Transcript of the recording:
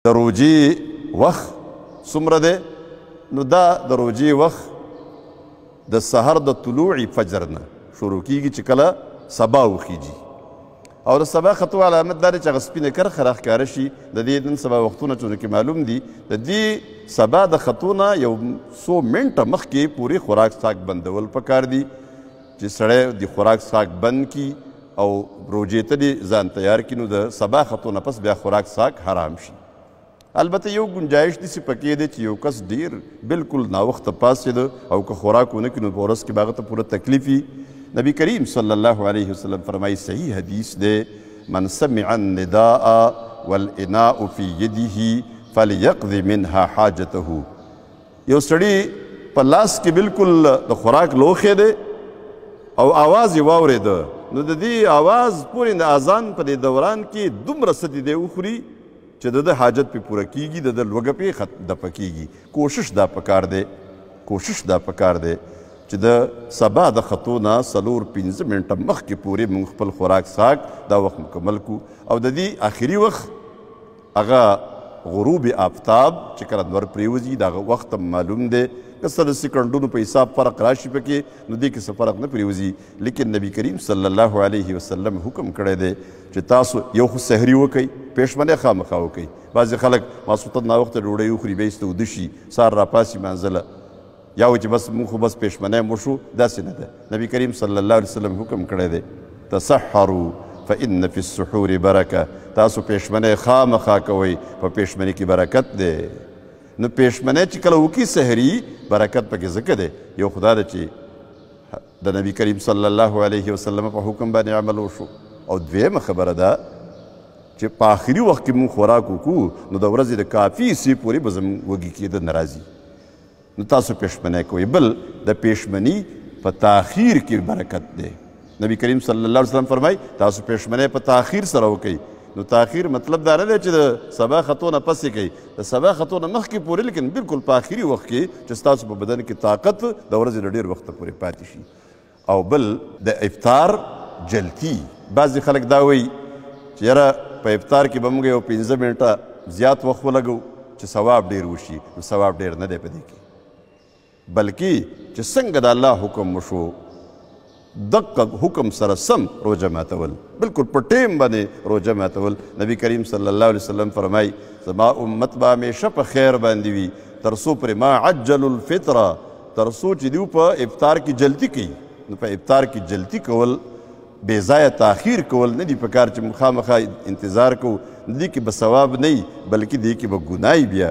د روجې وخت څومره دی؟ نو دا د روجې وخت د سحر د طلوع فجر نه شروع کیږي چې کله سبا وخیږي، او د سبا خطو علامت دا دی چې هغه سپینه کرښه راښکاره شي. د دې نن سبا وختونه چونکې معلوم دي، د دې سبا د خطو نه یو څو منټه مخکې پورې خوراک څښاک بندول پکار دي چې سړی د خوراک څښاک بند کي او روجې ته دې ځان تیار کړي، نو د سبا خطو نه پس بیا خوراک څښاک حرام شي. البته یو گنجایش داسې پکې دی چې یو کس ډیر بالکل ناوخته پاڅېده او که خوراک ونه کړي نو په ورځ کې به هغه ته پوره تکلیف وي. نبی کریم صلی الله علیه وسلم فرمایي، صحیح حدیث دی، من سمع النداء والاناء فی یده فلیقض منها حاجته. یو سړي په لاس کې بالکل د خوراک لوښی دی او آواز یې واورېده، نو د دې آواز پورې د اذان په دې دوران کې دومره څه دی وخوري چې د حاجت پې پوره کیږي، د لوږه پې دپه کیږي. کوشش دا پکار دی، کوشش دا پکار دی چې د سبا د خطو نه 4-5 منټه مخکې پورې موږ خپل خوراک څښاک دا وخت مکمل کړو. او د دې آخري وخت هغه غروب آفتاب چې کله نور پرېوځي د هغه وخت هم معلوم دی، که څه د سکندونو په حساب فرق راشي پکې نو دې کې څه فرق نه پرېوځي. لیکن نبی کریم صلی الله علیه وسلم حکم کړی دی چې تاسو یو خو سحري وکئ، پېشمنۍ خامخا وکئ. بعضې خلک ماسخوتن ناوخته ډوډۍ وخوري بیا ایسته وده شي، سهار راپاسي مانځله، یا و چې بس موږ خو بس پېشمنۍ مو شو، داسې نه ده. نبی کریم صلی الله علیه وسلم حکم کړی دی، تسحروا فإن فی السحور برکه. تاسو پېشمنۍ خامخا کوئ، په پېشمنۍ کې برکت دی. نو پېشمنۍ چې کله وکړي سحري، برکت پکې ځکه دی. یو خدا ده چې د نبی کریم صلی الله علیه وسلم په حکم باندې عمل وشو، او دویمه خبره ده چې په آخري وخت کې موږ خوراک وکړو نو د ورځې د کافي حصې پورې به زموږ وږي کېده نه راځي. نو تاسو پېشمنۍ کوئ. بل د پېشمنۍ په تاخیر کې برکت دی. نبی کریم صلی الله علیه وسلم فرمایي تاسو پېشمنۍ په تاخیر سره وکئ. نو تاخیر مطلب دا نه دی چې د سبا خطو نه پسې کوي، د سبا خطو نه مخکې پورې، لیکن بالکل په آخري وخت کې چې ستاسو په بدن کې طاقت د ورځې د ډېر وخته پورې پاتې شي. او بل د افطار جلتی. بعضې خلک دا وایي چې یاره په افطار کې به موږ یو 15 منټه زیات وخت ولګو چې ثواب ډېر وشي. نو ثواب ډېر نه دی په دې کې، بلکې چې څنګه د الله حکم وشو دقه حکم سره سم روژه ماتول، بالکل په ټیم باندې روژه ماتول. نبی کریم صلی الله علیه وسلم فرمایي زما امت به همیشه په خیر باندې وي تر څو پرې ما عجلوا الفطره، تر څو چې دوی په افطار کې جلدي کوي. نو په افطار کې جلدي کول، بې ځایه تاخیر کول نه دي پکار چې خامخا انتظار کوو. دې کې به ثواب نه وي بلکې دې کې به ګناه بیا